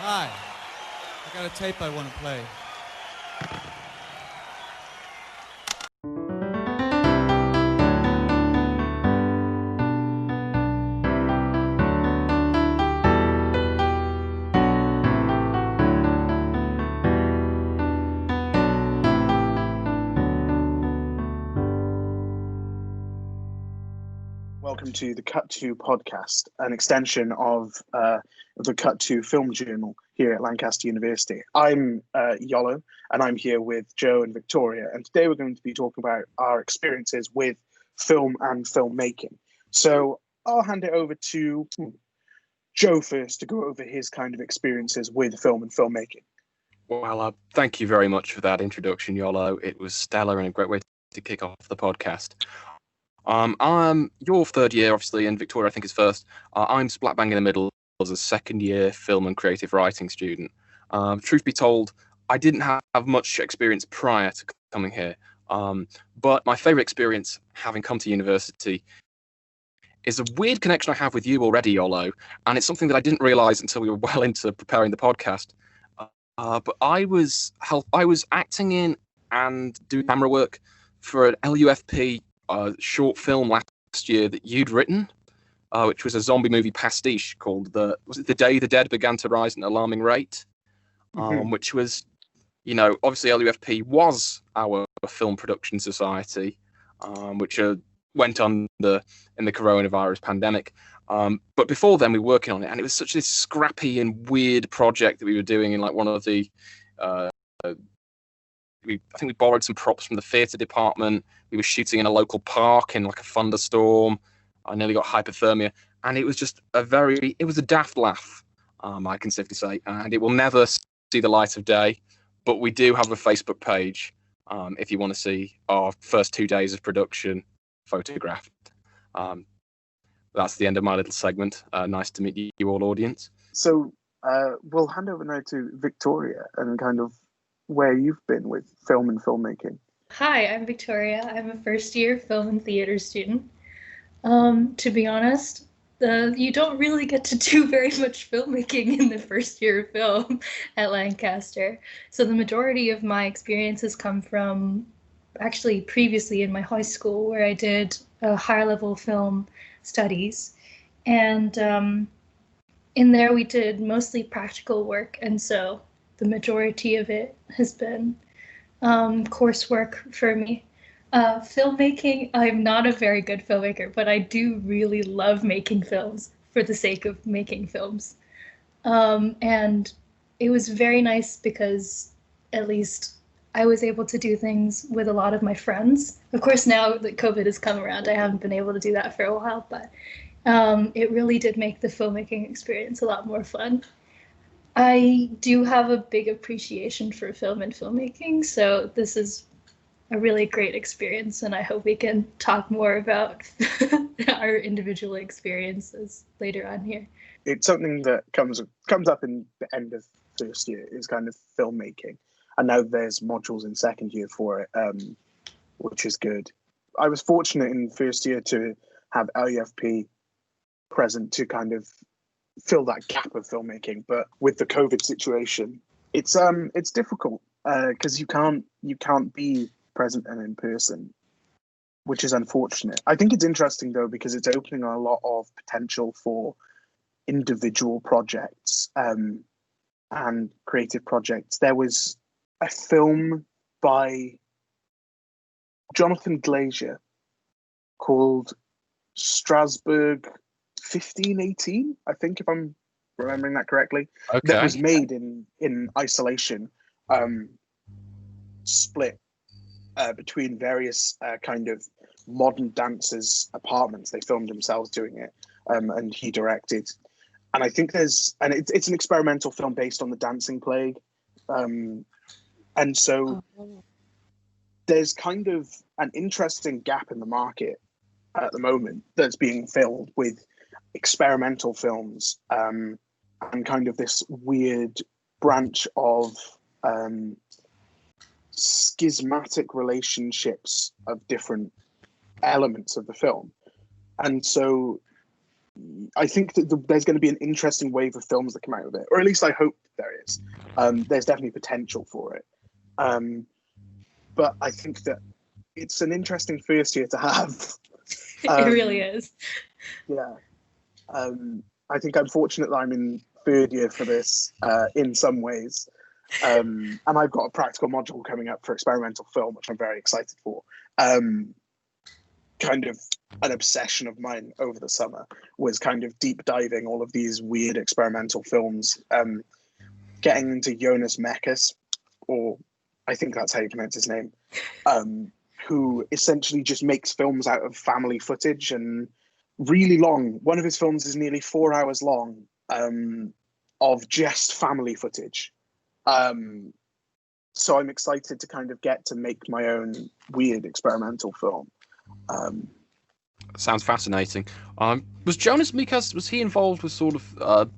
Hi. I got a tape I want to play. Welcome to the Cut To podcast, an extension of the Cut To Film Journal here at Lancaster University. I'm Iolo, and I'm here with Joe and Victoria, and today we're going to be talking about our experiences with film and filmmaking. So I'll hand it over to Joe first to go over his kind of experiences with film and filmmaking. Well, thank you very much for that introduction, Iolo. It was stellar and a great way to kick off the podcast. I'm your third year, obviously, and Victoria, I think, is first. I'm splat bang in the middle as a second year film and creative writing student. Truth be told, I didn't have much experience prior to coming here. But my favourite experience having come to university is a weird connection I have with you already, Iolo, and it's something that I didn't realise until we were well into preparing the podcast. But I was acting in and doing camera work for an LUFP short film last year that you'd written, which was a zombie movie pastiche called The Day the Dead Began to Rise at an Alarming Rate, which was, obviously LUFP was our film production society, which went under in the coronavirus pandemic. But before then, we were working on it, and it was such this scrappy and weird project that we were doing in like one of the. I think we borrowed some props from the theatre department. We were shooting in a local park in like a thunderstorm. I nearly got hypothermia, and it was just it was a daft laugh, I can safely say, and it will never see the light of day. But we do have a Facebook page if you want to see our first 2 days of production photographed. That's the end of my little segment. Nice to meet you all, audience. So we'll hand over now to Victoria and kind of where you've been with film and filmmaking. Hi, I'm Victoria. I'm a first year film and theater student. To be honest, you don't really get to do very much filmmaking in the first year of film at Lancaster. So the majority of my experiences come from actually previously in my high school, where I did higher level film studies. And in there we did mostly practical work, and so the majority of it has been coursework for me. Filmmaking, I'm not a very good filmmaker, but I do really love making films for the sake of making films. And it was very nice because at least I was able to do things with a lot of my friends. Of course, now that COVID has come around, I haven't been able to do that for a while, but it really did make the filmmaking experience a lot more fun. I do have a big appreciation for film and filmmaking, so this is a really great experience, and I hope we can talk more about our individual experiences later on here. It's something that comes up in the end of first year is kind of filmmaking, and now there's modules in second year for it, which is good. I was fortunate in first year to have LUFP present to kind of fill that gap of filmmaking, but with the COVID situation, it's difficult because you can't be present and in person, which is unfortunate. I think it's interesting though because it's opening a lot of potential for individual projects and creative projects. There was a film by Jonathan Glazer called Strasbourg 1518, I think, if I'm remembering that correctly. Okay. That was made in isolation, split between various kind of modern dancers' apartments. They filmed themselves doing it, and he directed. And I think it's an experimental film based on the dancing plague, and so there's kind of an interesting gap in the market at the moment that's being filled with experimental films, and kind of this weird branch of schismatic relationships of different elements of the film. And so I think that there's going to be an interesting wave of films that come out of it, or at least I hope there is. There's definitely potential for it. But I think that it's an interesting first year to have. It really is. Yeah. I think I'm fortunate that I'm in third year for this in some ways. And I've got a practical module coming up for experimental film, which I'm very excited for. Kind of an obsession of mine over the summer was kind of deep diving all of these weird experimental films, getting into Jonas Mekas, or I think that's how you pronounce his name, who essentially just makes films out of family footage and really long. One of his films is nearly 4 hours long, of just family footage. So I'm excited to kind of get to make my own weird experimental film. Sounds fascinating. Was Jonas Mekas, was he involved with sort of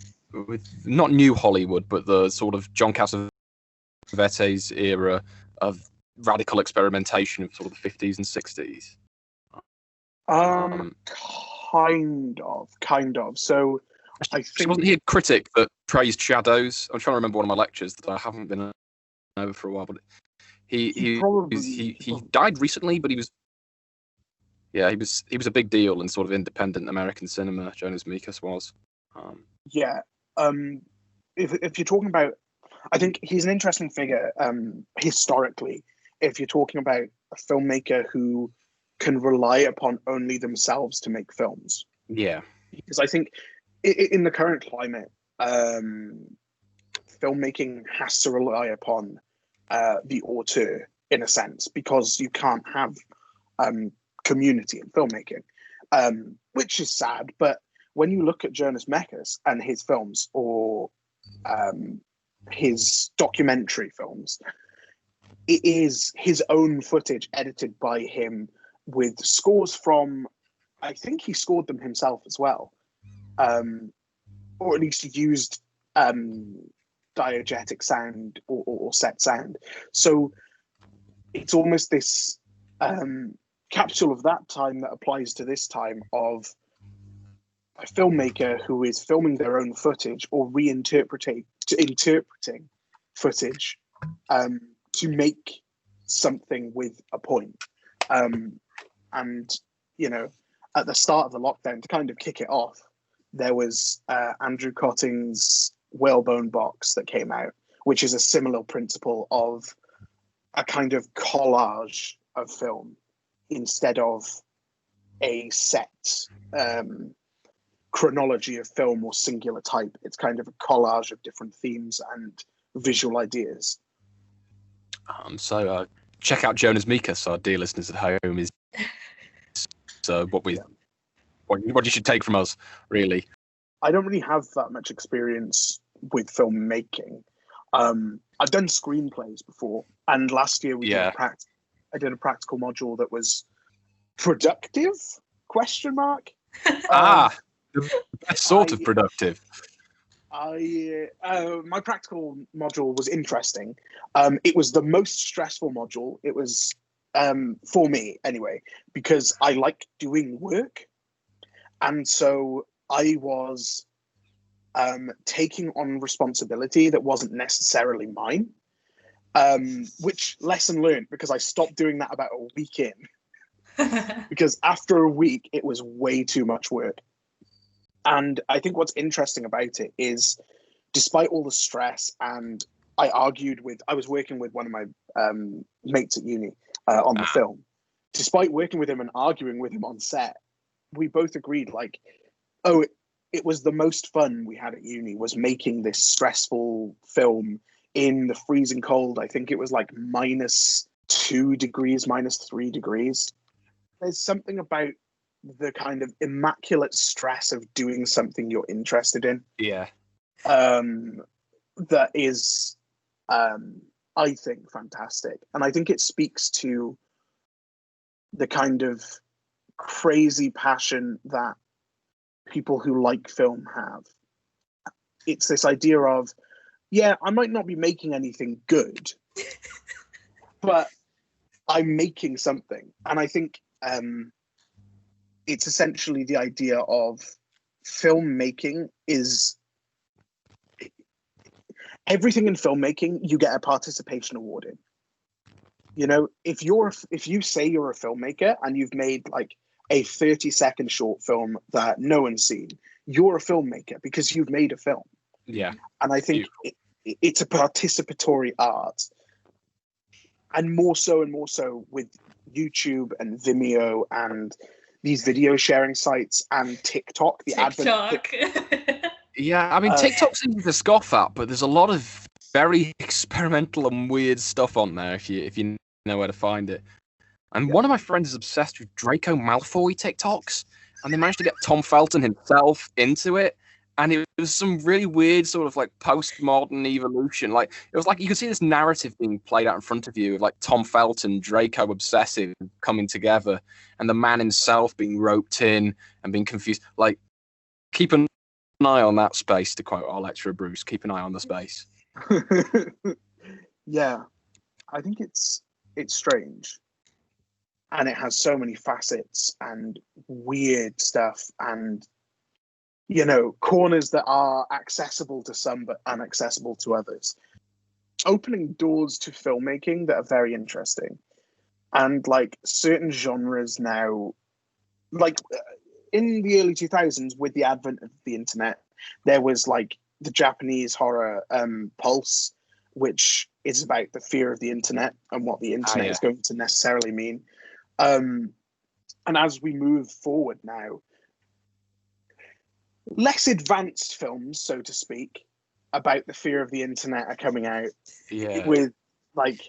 with not New Hollywood, but the sort of John Cassavetes era of radical experimentation of sort of the 50s and 60s? Kind of. So I think, wasn't he a critic that praised shadows? I'm trying to remember one of my lectures that I haven't been over for a while, but he died recently, but he was a big deal in sort of independent American cinema. Jonas Mekas was. If you're talking about, I think he's an interesting figure historically. If you're talking about a filmmaker who can rely upon only themselves to make films. Yeah. Because I think in the current climate, filmmaking has to rely upon the auteur in a sense, because you can't have community in filmmaking, which is sad. But when you look at Jonas Mekas and his films, or his documentary films, it is his own footage edited by him with scores from, I think he scored them himself as well, or at least used diegetic sound or set sound. So it's almost this capsule of that time that applies to this time, of a filmmaker who is filming their own footage or interpreting footage to make something with a point. And, you know, at the start of the lockdown, to kind of kick it off, there was Andrew Cotting's Whalebone Box that came out, which is a similar principle of a kind of collage of film instead of a set chronology of film or singular type. It's kind of a collage of different themes and visual ideas. So check out Jonas Mekas, our dear listeners at home. Is what you should take from us, really. I don't really have that much experience with filmmaking. I've done screenplays before, and last year I did a practical module that was productive? ? The best sort of productive. My practical module was interesting. It was the most stressful module. It was, for me anyway, because I like doing work. And so I was taking on responsibility that wasn't necessarily mine, which lesson learned, because I stopped doing that about a week in. Because after a week, it was way too much work. And I think what's interesting about it is, despite all the stress, and I was working with one of my mates at uni on the film. Despite working with him and arguing with him on set, we both agreed, like, it was the most fun we had at uni, was making this stressful film in the freezing cold. I think it was like -2 degrees, -3 degrees. There's something about the kind of immaculate stress of doing something you're interested in. Yeah. That is, I think, fantastic. And I think it speaks to the kind of crazy passion that people who like film have. It's this idea of, yeah, I might not be making anything good, but I'm making something. And I think it's essentially the idea of filmmaking is everything in filmmaking. You get a participation award in. You know, if you say you're a filmmaker and you've made like a 30-second short film that no one's seen, you're a filmmaker because you've made a film. Yeah. And I think it's a participatory art. And more so with YouTube and Vimeo and these video sharing sites and TikTok. Yeah, I mean, TikTok's easy to scoff at, but there's a lot of very experimental and weird stuff on there if you know where to find it. And one of my friends is obsessed with Draco Malfoy TikToks, and they managed to get Tom Felton himself into it. And it was some really weird sort of like postmodern evolution. Like it was like you could see this narrative being played out in front of you, of like Tom Felton, Draco obsessive coming together, and the man himself being roped in and being confused. Like, keep an eye on that space, to quote our lecturer Bruce. Keep an eye on the space. Yeah, I think it's strange, and it has so many facets and weird stuff and, you know, corners that are accessible to some but inaccessible to others, opening doors to filmmaking that are very interesting. And like certain genres now, like in the early 2000s with the advent of the internet, there was like the Japanese horror Pulse, which is about the fear of the internet and what the internet is going to necessarily mean. And as we move forward now, less advanced films, so to speak, about the fear of the internet are coming out. Yeah. With like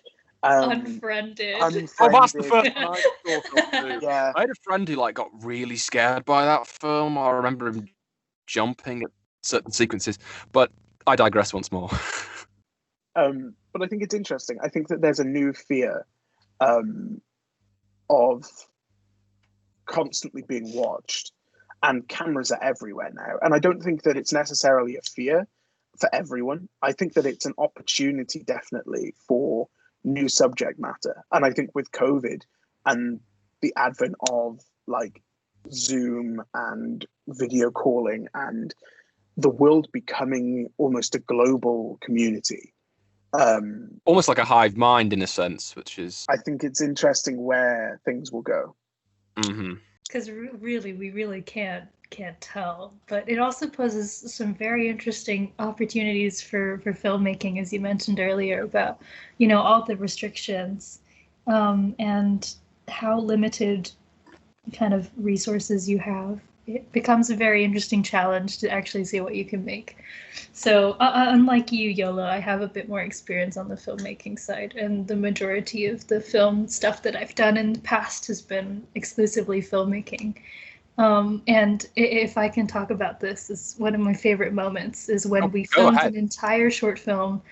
Unfriended. Oh, that's the first one I saw. Yeah. I had a friend who like got really scared by that film. I remember him jumping at certain sequences, but I digress once more. But I think it's interesting. I think that there's a new fear of constantly being watched, and cameras are everywhere now. And I don't think that it's necessarily a fear for everyone. I think that it's an opportunity, definitely, for new subject matter. And I think with COVID and the advent of like Zoom and video calling and the world becoming almost a global community, almost like a hive mind in a sense, which is, I think it's interesting where things will go. Because really, we really can't tell. But it also poses some very interesting opportunities for filmmaking, as you mentioned earlier, about, you know, all the restrictions and how limited kind of resources you have. It becomes a very interesting challenge to actually see what you can make. So unlike you, Iolo, I have a bit more experience on the filmmaking side, and the majority of the film stuff that I've done in the past has been exclusively filmmaking. And if I can talk about this, is one of my favorite moments is when we filmed an entire short film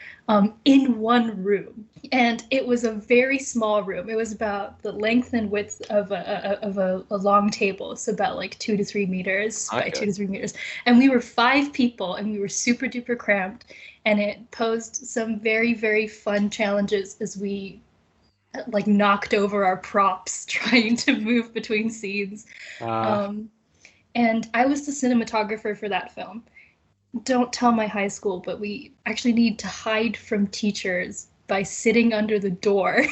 in one room. And it was a very small room. It was about the length and width of a long table. So about like 2 to 3 meters by 2 to 3 meters. And we were 5 people and we were super duper cramped. And it posed some very, very fun challenges as we like knocked over our props trying to move between scenes. And I was the cinematographer for that film. Don't tell my high school, but we actually need to hide from teachers by sitting under the door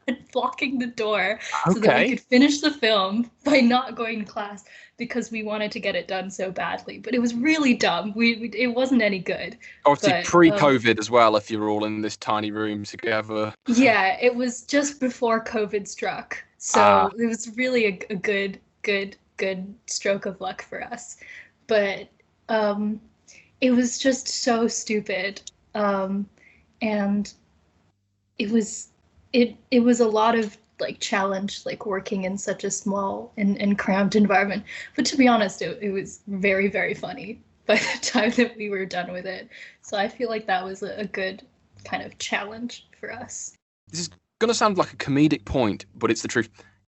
and blocking the door so that we could finish the film by not going to class because we wanted to get it done so badly. But it was really dumb. It wasn't any good. Obviously pre-COVID as well, if you're all in this tiny room together. Yeah, it was just before COVID struck. So it was really a good stroke of luck for us. But it was just so stupid. And it was a lot of like challenge, like working in such a small and cramped environment. But to be honest, it was very, very funny by the time that we were done with it. So I feel like that was a good kind of challenge for us. This is going to sound like a comedic point, but it's the truth.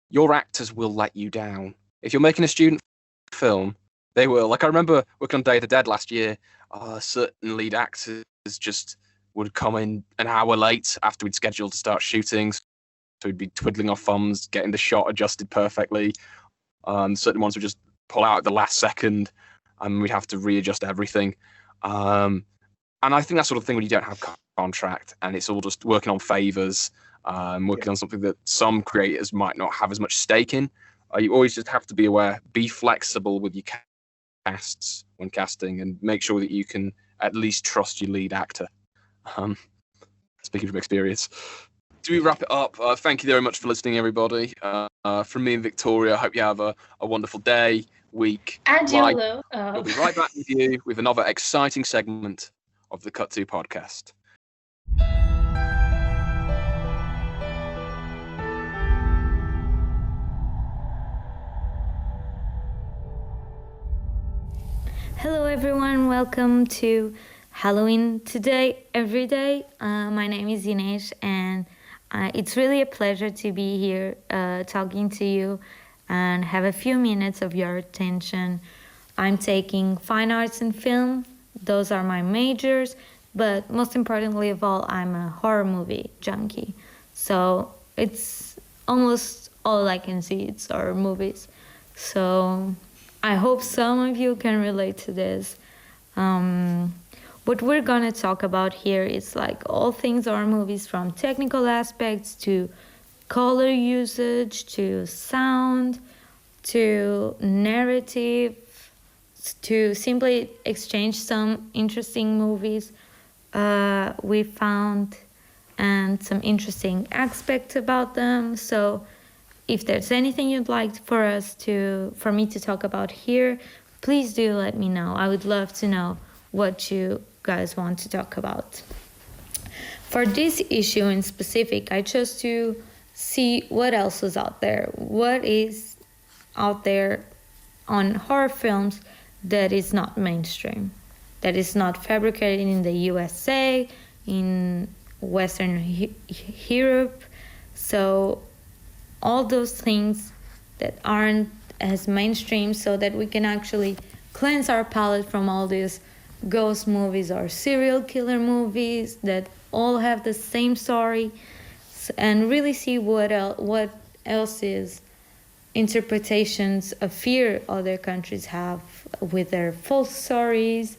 Your actors will let you down. If you're making a student film, they will. Like I remember working on Day of the Dead last year, certain lead actors just would come in an hour late after we'd scheduled to start shooting. So we'd be twiddling our thumbs, getting the shot adjusted perfectly. Certain ones would just pull out at the last second. and we'd have to readjust everything. And I think that sort of thing when you don't have contract and it's all just working on favors, working on something that some creators might not have as much stake in. You always just have to be aware, be flexible with your casts when casting, and make sure that you can at least trust your lead actor. Speaking from experience. Do we wrap it up? Thank you very much for listening, everybody. From me and Victoria, I hope you have a wonderful day, week. And life. Iolo. We'll be right back with you with another exciting segment of the Cut 2 podcast. Hello everyone, welcome to Halloween Today, Every Day. My name is Ines, and it's really a pleasure to be here talking to you and have a few minutes of your attention. I'm taking fine arts and film. Those are my majors, but most importantly of all, I'm a horror movie junkie. So it's almost all I can see, it's horror movies. So I hope some of you can relate to this. What we're gonna talk about here is like all things horror movies, from technical aspects to color usage to sound to narrative, to simply exchange some interesting movies we found and some interesting aspects about them. So if there's anything you'd like for me to talk about here, please do let me know. I would love to know what you guys want to talk about. For this issue in specific, I chose to see what else was out there. What is out there on horror films that is not mainstream, that is not fabricated in the USA, in Western Europe. So all those things that aren't as mainstream, so that we can actually cleanse our palate from all these ghost movies or serial killer movies that all have the same story, and really see what else is interpretations of fear other countries have with their false stories.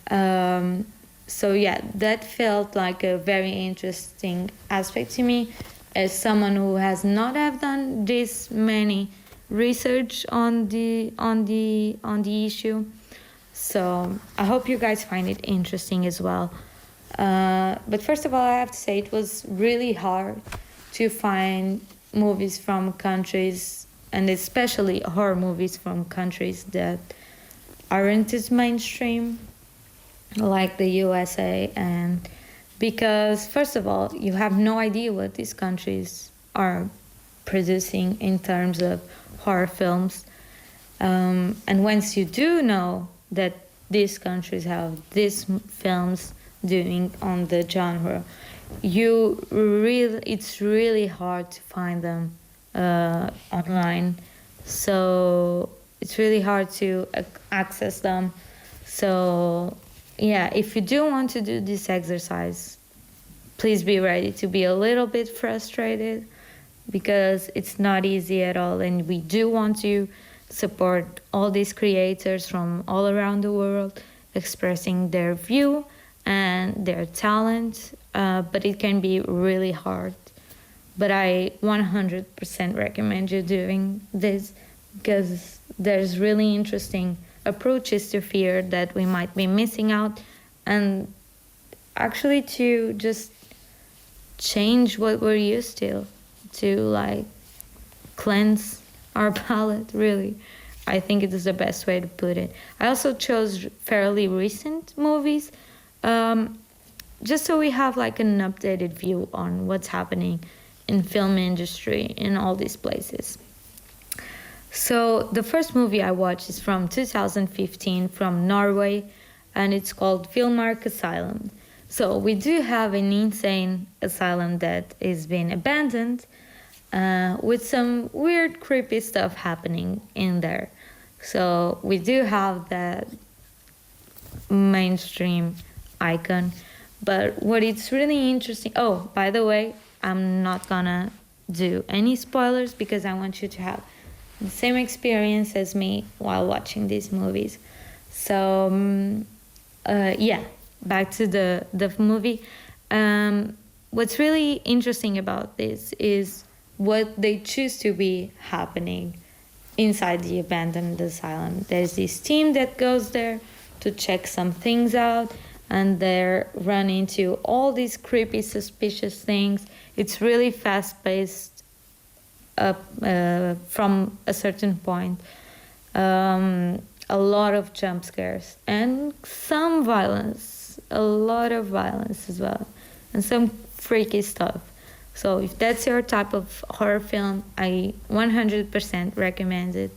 So yeah, that felt like a very interesting aspect to me as someone who has not have done this many research on the issue. So I hope you guys find it interesting as well. But first of all, I have to say it was really hard to find movies from countries, and especially horror movies from countries that aren't as mainstream, like the USA. And because first of all, you have no idea what these countries are producing in terms of horror films. And once you do know that these countries have these films doing on the genre, it's really hard to find them online. So it's really hard to access them. So yeah, if you do want to do this exercise, please be ready to be a little bit frustrated, because it's not easy at all. And we do want to support all these creators from all around the world expressing their view and their talent, but it can be really hard. But I 100% recommend you doing this, because there's really interesting approaches to fear that we might be missing out, and actually to just change what we're used to like cleanse our palate, really. I think it is the best way to put it. I also chose fairly recent movies, just so we have like an updated view on what's happening in film industry in all these places. So the first movie I watched is from 2015 from Norway, and it's called Filmmark Asylum. So we do have an insane asylum that is being abandoned, with some weird, creepy stuff happening in there. So we do have that mainstream icon. But what it's really interesting... Oh, by the way, I'm not gonna do any spoilers, because I want you to have the same experience as me while watching these movies. So back to the movie. What's really interesting about this is what they choose to be happening inside the abandoned asylum. There's this team that goes there to check some things out, and they're run into all these creepy, suspicious things. It's really fast-paced from a certain point. A lot of jump scares and some violence, a lot of violence as well, and some freaky stuff. So if that's your type of horror film, I 100% recommend it.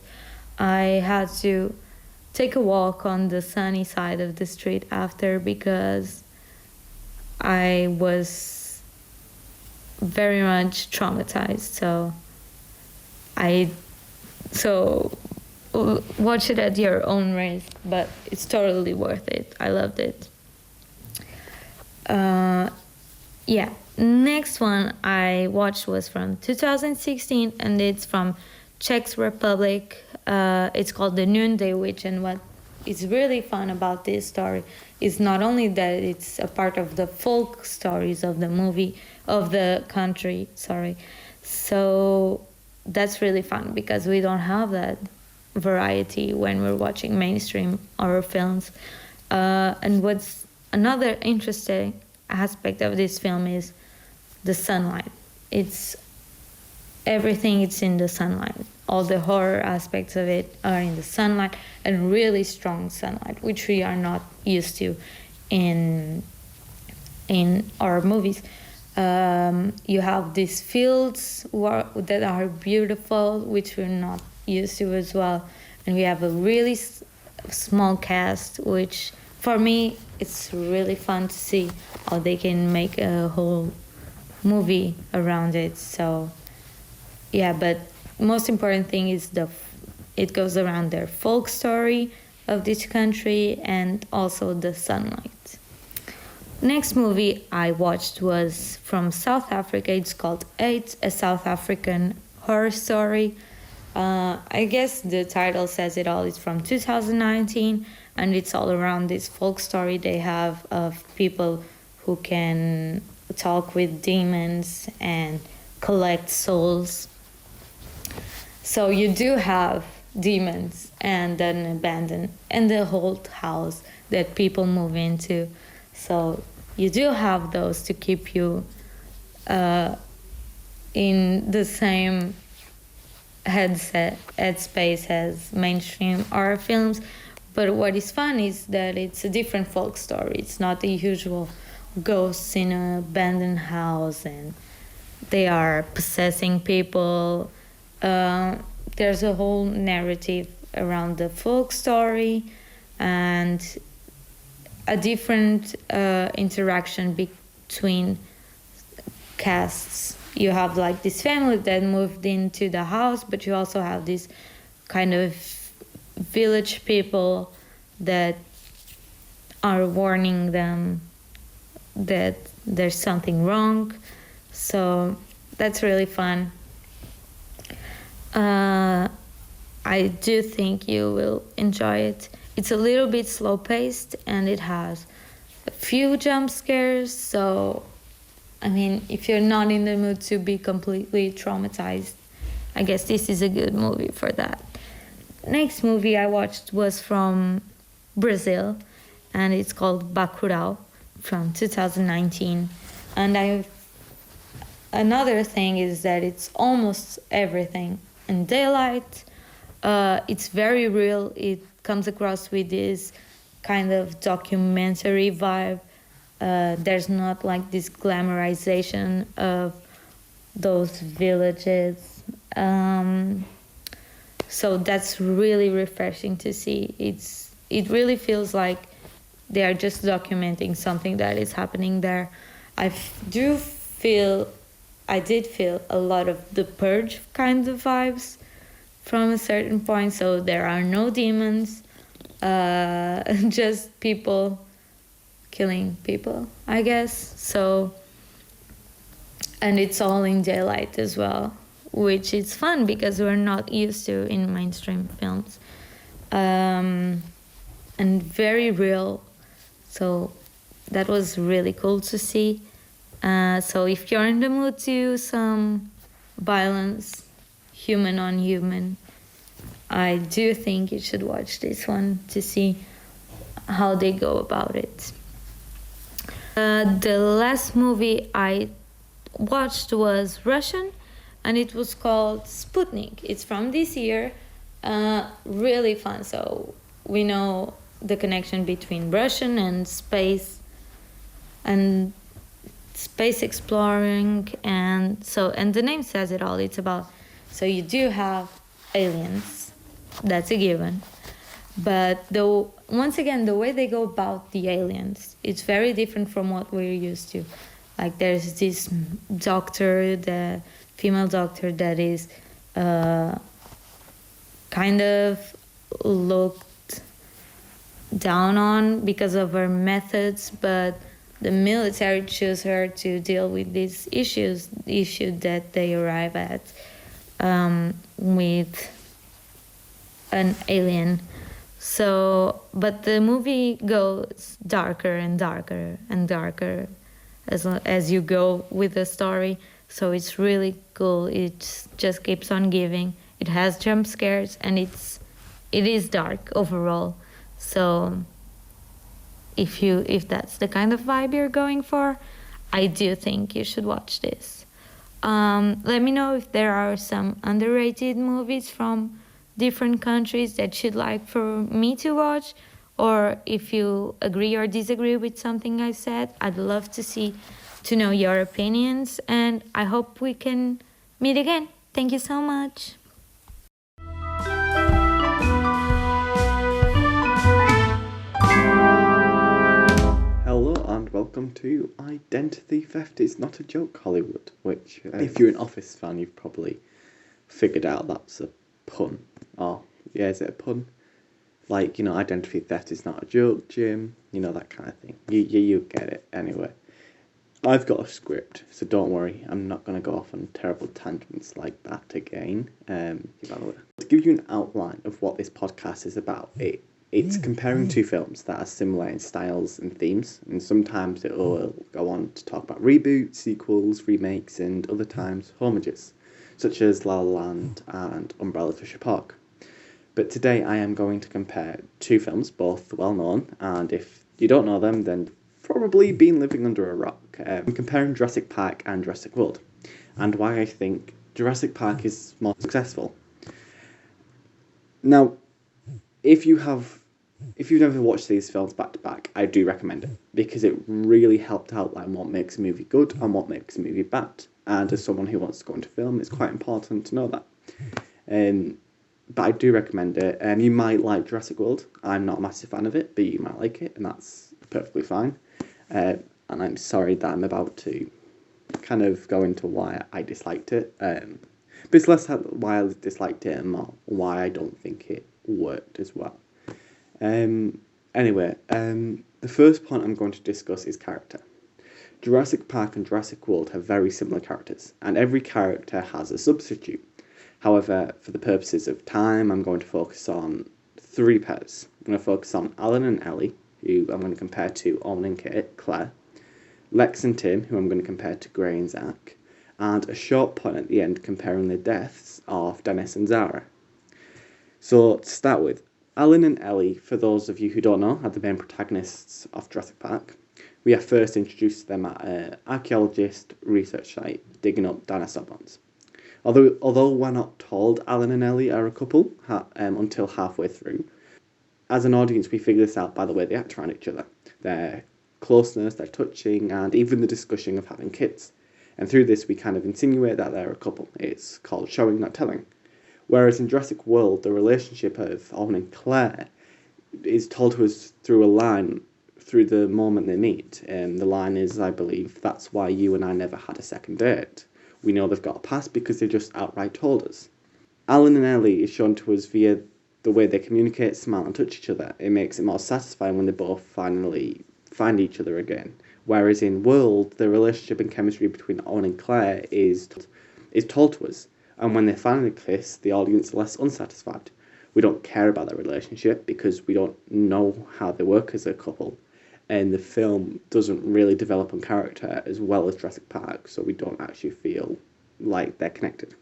I had to take a walk on the sunny side of the street after, because I was very much traumatized. So watch it at your own risk, but it's totally worth it. I loved it. Next one I watched was from 2016, and it's from Czech Republic. It's called The Noonday Witch, and what is really fun about this story is not only that it's a part of the folk stories of the country. So that's really fun, because we don't have that variety when we're watching mainstream horror films. And what's another interesting aspect of this film is the sunlight. It's everything, it's in the sunlight. All the horror aspects of it are in the sunlight, and really strong sunlight, which we are not used to in our movies. You have these fields that are beautiful, which we're not used to as well. And we have a really small cast, which for me, it's really fun to see how they can make a whole movie around it. So but most important thing is it goes around their folk story of this country, and also the sunlight. Next movie I watched was from South Africa. It's called 8, a South African horror story. I guess the title says it all. It's from 2019, and it's all around this folk story they have of people who can talk with demons and collect souls. So you do have demons and an abandoned and the old house that people move into. So you do have those to keep you in the same headspace as mainstream horror films. But what is fun is that it's a different folk story. It's not the usual ghosts in an abandoned house and they are possessing people. There's a whole narrative around the folk story and a different interaction between casts. You have like this family that moved into the house, but you also have this kind of village people that are warning them that there's something wrong. So that's really fun. I do think you will enjoy it. It's a little bit slow-paced and it has a few jump scares. So, I mean, if you're not in the mood to be completely traumatized, I guess this is a good movie for that. Next movie I watched was from Brazil, and it's called Bacurau from 2019. And another thing is that it's almost everything in daylight. It's very real. It comes across with this kind of documentary vibe. There's not like this glamorization of those villages. So that's really refreshing to see. It really feels like they are just documenting something that is happening there. I did feel a lot of the Purge kind of vibes from a certain point. So there are no demons, just people killing people, I guess. So, and it's all in daylight as well, which is fun because we're not used to in mainstream films. and very real. So that was really cool to see. So if you're in the mood to some violence, human on human, I do think you should watch this one to see how they go about it. The last movie I watched was Russian, and it was called Sputnik. It's from this year. Really fun. So we know the connection between Russian and space exploring, and the name says it all. It's about, so you do have aliens, that's a given, but once again, the way they go about the aliens, it's very different from what we're used to. Like, there's this doctor, the female doctor, that is kind of looked down on because of her methods, but the military chose her to deal with these issues, the issue that they arrive at with an alien. So, but the movie goes darker and darker and darker as you go with the story. So it's really cool. It just keeps on giving. It has jump scares, and it is dark overall. So if that's the kind of vibe you're going for, I do think you should watch this. Let me know if there are some underrated movies from different countries that you'd like for me to watch, or if you agree or disagree with something I said. I'd love to know your opinions, and I hope we can meet again. Thank you so much. Hello and welcome to Identity Theft is Not a Joke Hollywood, which if you're an Office fan, you've probably figured out that's a pun. Oh, yeah, is it a pun? Like, identity theft is not a joke, Jim, that kind of thing. You get it anyway. I've got a script, so don't worry, I'm not going to go off on terrible tangents like that again. To give you an outline of what this podcast is about, it's comparing two films that are similar in styles and themes, and sometimes it will go on to talk about reboots, sequels, remakes, and other times homages, such as La La Land and Umbrella Fisher Park. But today I am going to compare two films, both well known, and if you don't know them, then probably been living under a rock. I'm comparing Jurassic Park and Jurassic World, and why I think Jurassic Park is more successful. Now, if you've never watched these films back to back, I do recommend it, because it really helped outline what makes a movie good and what makes a movie bad. And as someone who wants to go into film, it's quite important to know that. But I do recommend it. You might like Jurassic World. I'm not a massive fan of it, but you might like it, and that's perfectly fine. And I'm sorry that I'm about to kind of go into why I disliked it. But it's less why I disliked it and more why I don't think it worked as well. Anyway, the first point I'm going to discuss is character. Jurassic Park and Jurassic World have very similar characters, and every character has a substitute. However, for the purposes of time, I'm going to focus on three pairs. I'm going to focus on Alan and Ellie, who I'm going to compare to Owen and Claire, Lex and Tim, who I'm going to compare to Gray and Zach, and a short point at the end comparing the deaths of Dennis and Zara. So, to start with, Alan and Ellie, for those of you who don't know, are the main protagonists of Jurassic Park. We are first introduced to them at an archaeologist research site digging up dinosaur bones. Although we're not told Alan and Ellie are a couple until halfway through, as an audience we figure this out by the way they act around each other, their closeness, their touching, and even the discussion of having kids. And through this we kind of insinuate that they're a couple. It's called showing, not telling. Whereas in Jurassic World, the relationship of Owen and Claire is told to us through a line through the moment they meet. The line is, I believe, "That's why you and I never had a second date." We know they've got a past because they just outright told us. Alan and Ellie is shown to us via the way they communicate, smile and touch each other. It makes it more satisfying when they both finally find each other again. Whereas in World, the relationship and chemistry between Owen and Claire is told to us. And when they finally kiss, the audience are less unsatisfied. We don't care about their relationship because we don't know how they work as a couple. And the film doesn't really develop on character as well as Jurassic Park, so we don't actually feel like they're connected.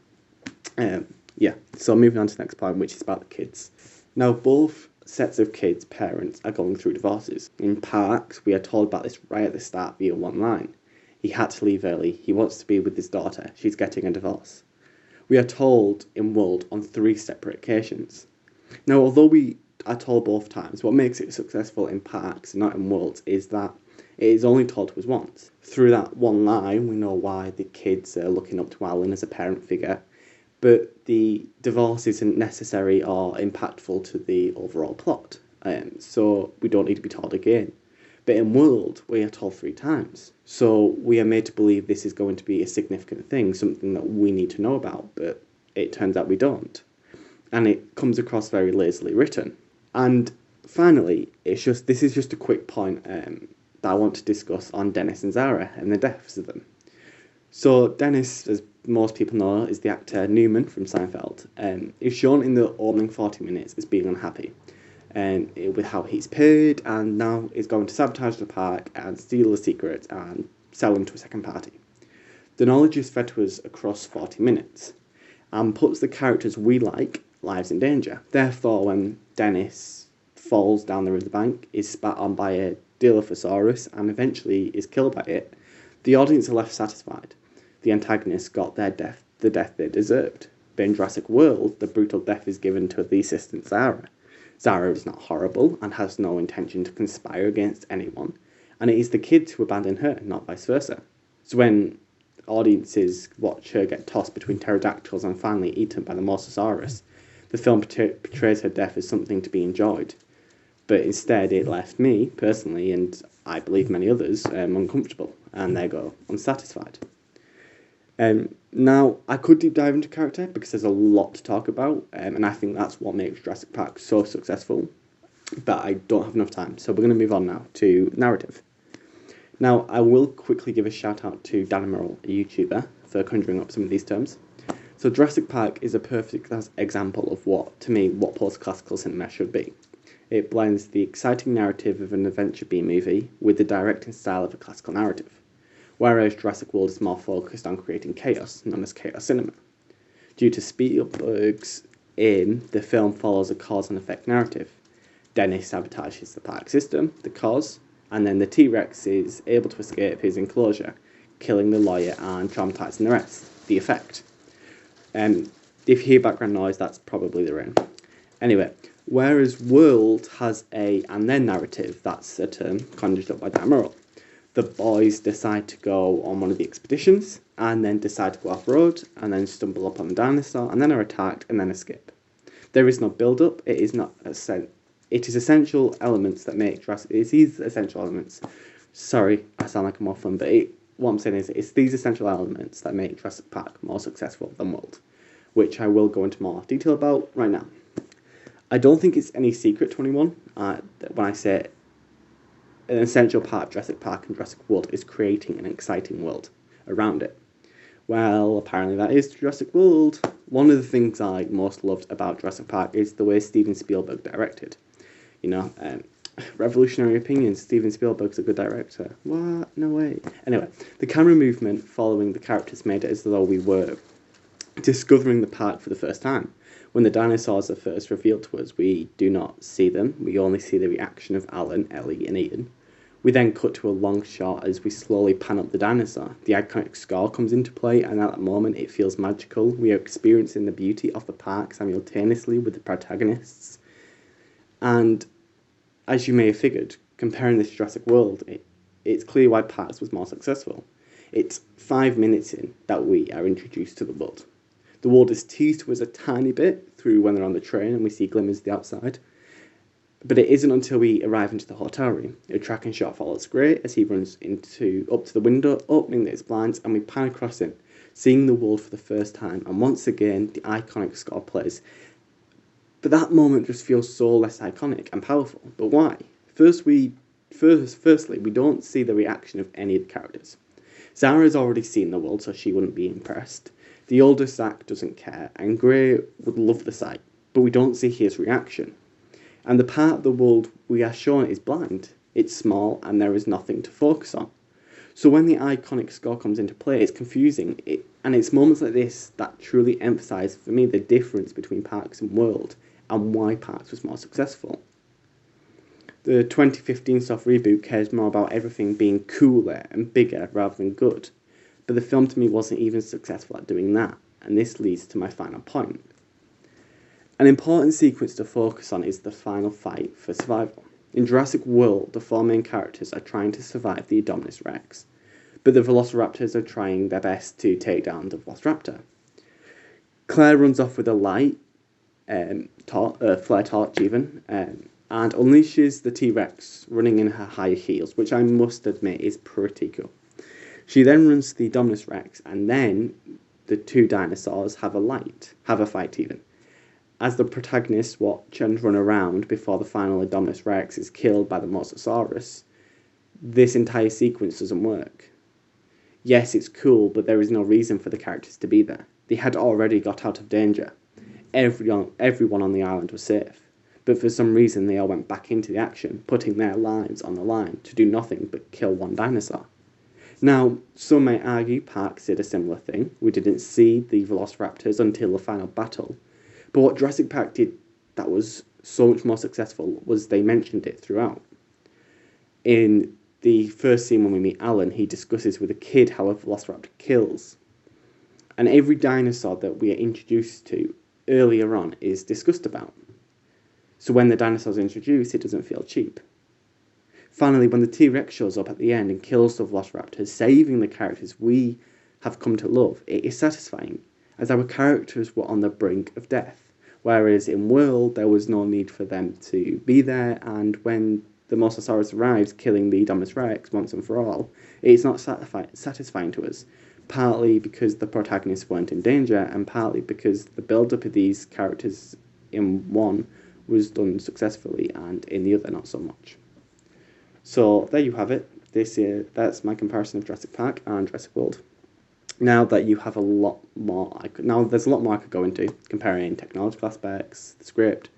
So moving on to the next point, which is about the kids. Now, both sets of kids' parents are going through divorces. In Parks, we are told about this right at the start via one line. He had to leave early. He wants to be with his daughter. She's getting a divorce. We are told in World on 3 separate occasions. Now, although we are told both times, what makes it successful in Parks and not in World is that it is only told to us once. Through that one line, we know why the kids are looking up to Alan as a parent figure, but the divorce isn't necessary or impactful to the overall plot, so we don't need to be told again. But in World, we are told 3 times, so we are made to believe this is going to be a significant thing, something that we need to know about, but it turns out we don't. And it comes across very lazily written. And finally, this is just a quick point that I want to discuss on Dennis and Zara and the deaths of them. So Dennis, as most people know, is the actor Newman from Seinfeld, and is shown in the opening 40 minutes as being unhappy with how he's paid, and now is going to sabotage the park and steal the secrets and sell them to a second party. The knowledge is fed to us across 40 minutes and puts the characters we like lives in danger. Therefore, when Dennis falls down the riverbank, is spat on by a Dilophosaurus and eventually is killed by it, the audience are left satisfied. The antagonists got the death they deserved. But in Jurassic World, the brutal death is given to the assistant Zara. Zara is not horrible and has no intention to conspire against anyone, and it is the kids who abandon her, not vice versa. So when audiences watch her get tossed between pterodactyls and finally eaten by the Mosasaurus, the film portrays her death as something to be enjoyed. But instead it left me, personally, and I believe many others, uncomfortable, and they go unsatisfied. Now, I could deep dive into character because there's a lot to talk about, and I think that's what makes Jurassic Park so successful, but I don't have enough time, so we're going to move on now to narrative. Now, I will quickly give a shout out to Dan Merrill, a YouTuber, for conjuring up some of these terms. So Jurassic Park is a perfect example of what post-classical cinema should be. It blends the exciting narrative of an adventure B-movie with the directing style of a classical narrative, whereas Jurassic World is more focused on creating chaos, known as chaos cinema. Due to Spielberg's aim, the film follows a cause and effect narrative. Dennis sabotages the park system, the cause, and then the T-Rex is able to escape his enclosure, killing the lawyer and traumatizing the rest, the effect. If you hear background noise, that's probably the rain. Anyway, whereas World has a and then narrative, that's a term conjured up by Dan Merrill. The boys decide to go on one of the expeditions, and then decide to go off-road, and then stumble upon the dinosaur, and then are attacked, and then escape. There is no build-up, it is essential elements that make Jurassic... It's these essential elements... Sorry, I sound like I'm off on, but what I'm saying is it's these essential elements that make Jurassic Park more successful than World, which I will go into more detail about right now. I don't think it's any secret to anyone when I say an essential part of Jurassic Park and Jurassic World is creating an exciting world around it. Well, apparently that is Jurassic World. One of the things I most loved about Jurassic Park is the way Steven Spielberg directed. Revolutionary opinions, Steven Spielberg's a good director. What? No way. Anyway, the camera movement following the characters made it as though we were discovering the park for the first time. When the dinosaurs are first revealed to us, we do not see them. We only see the reaction of Alan, Ellie, and Ian. We then cut to a long shot as we slowly pan up the dinosaur. The iconic score comes into play, and at that moment it feels magical. We are experiencing the beauty of the park simultaneously with the protagonists. And as you may have figured, comparing this to Jurassic World, it's clear why Parks was more successful. It's 5 minutes in that we are introduced to the world. The world is teased to us a tiny bit through when they're on the train and we see glimmers of the outside. But it isn't until we arrive into the hotel room. A tracking shot follows Gray as he runs up to the window, opening its blinds, and we pan across him, seeing the world for the first time. And once again, the iconic score plays. But that moment just feels so less iconic and powerful. But why? Firstly, we don't see the reaction of any of the characters. Zara's already seen the world, so she wouldn't be impressed. The older Zach doesn't care, and Gray would love the sight, but we don't see his reaction. And the part of the world we are shown is blind. It's small and there is nothing to focus on. So when the iconic score comes into play, it's confusing. And it's moments like this that truly emphasise for me the difference between Parks and World and why Parks was more successful. The 2015 soft reboot cares more about everything being cooler and bigger rather than good. But the film to me wasn't even successful at doing that. And this leads to my final point. An important sequence to focus on is the final fight for survival. In Jurassic World, the four main characters are trying to survive the Indominus Rex, but the Velociraptors are trying their best to take down the Velociraptor. Claire runs off with a light, flare torch even, and unleashes the T-Rex running in her high heels, which I must admit is pretty cool. She then runs to the Indominus Rex, and then the two dinosaurs have a fight even. As the protagonists watch and run around before the final Indominus Rex is killed by the Mosasaurus, this entire sequence doesn't work. Yes, it's cool, but there is no reason for the characters to be there. They had already got out of danger. Everyone on the island was safe. But for some reason they all went back into the action, putting their lives on the line to do nothing but kill one dinosaur. Now, some may argue Parks did a similar thing. We didn't see the Velociraptors until the final battle. But what Jurassic Park did that was so much more successful was they mentioned it throughout. In the first scene when we meet Alan, he discusses with a kid how a Velociraptor kills. And every dinosaur that we are introduced to earlier on is discussed about. So when the dinosaurs are introduced, it doesn't feel cheap. Finally, when the T-Rex shows up at the end and kills the Velociraptors, saving the characters we have come to love, it is satisfying, as our characters were on the brink of death. Whereas in World, there was no need for them to be there, and when the Mosasaurus arrives, killing the Indominus Rex once and for all, it's not satisfying to us. Partly because the protagonists weren't in danger, and partly because the build-up of these characters in one was done successfully, and in the other not so much. So there you have it. That's my comparison of Jurassic Park and Jurassic World. Now that you have a lot more, there's a lot more I could go into, comparing technological aspects, the script,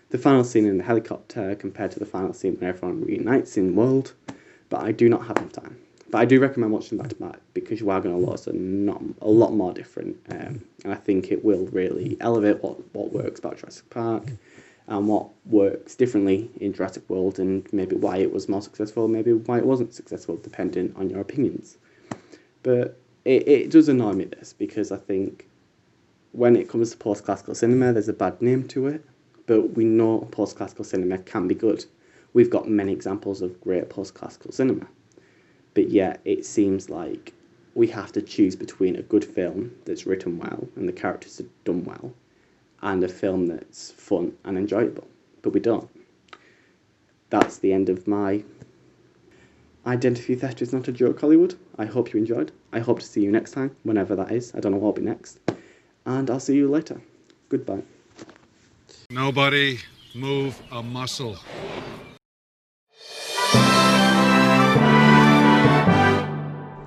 the final scene in the helicopter compared to the final scene when everyone reunites in World, but I do not have enough time. But I do recommend watching back to back because you are going to notice a lot more different, and I think it will really elevate what works about Jurassic Park and what works differently in Jurassic World, and maybe why it was more successful, maybe why it wasn't successful, depending on your opinions. But it does annoy me, this, because I think when it comes to post-classical cinema, there's a bad name to it, but we know post-classical cinema can be good. We've got many examples of great post-classical cinema. But yet, it seems like we have to choose between a good film that's written well and the characters are done well, and a film that's fun and enjoyable. But we don't. That's the end of my Identity Theft is Not a Joke Hollywood. I hope you enjoyed. I hope to see you next time, whenever that is. I don't know what will be next. And I'll see you later. Goodbye. Nobody move a muscle.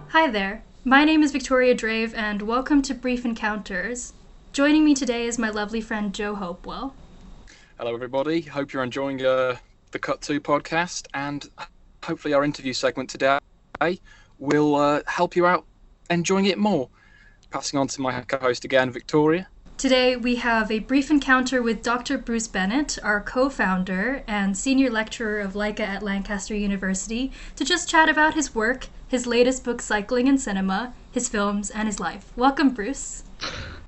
Hi there, my name is Victoria Drave and welcome to Brief Encounters. Joining me today is my lovely friend Joe Hopewell. Hello everybody, hope you're enjoying the Cut 2 podcast, and hopefully our interview segment today will help you out enjoying it more. Passing on to my co-host again, Victoria. Today we have a brief encounter with Dr. Bruce Bennett, our co-founder and senior lecturer of Leica at Lancaster University, to just chat about his work, his latest book, Cycling in Cinema, his films, and his life. Welcome, Bruce.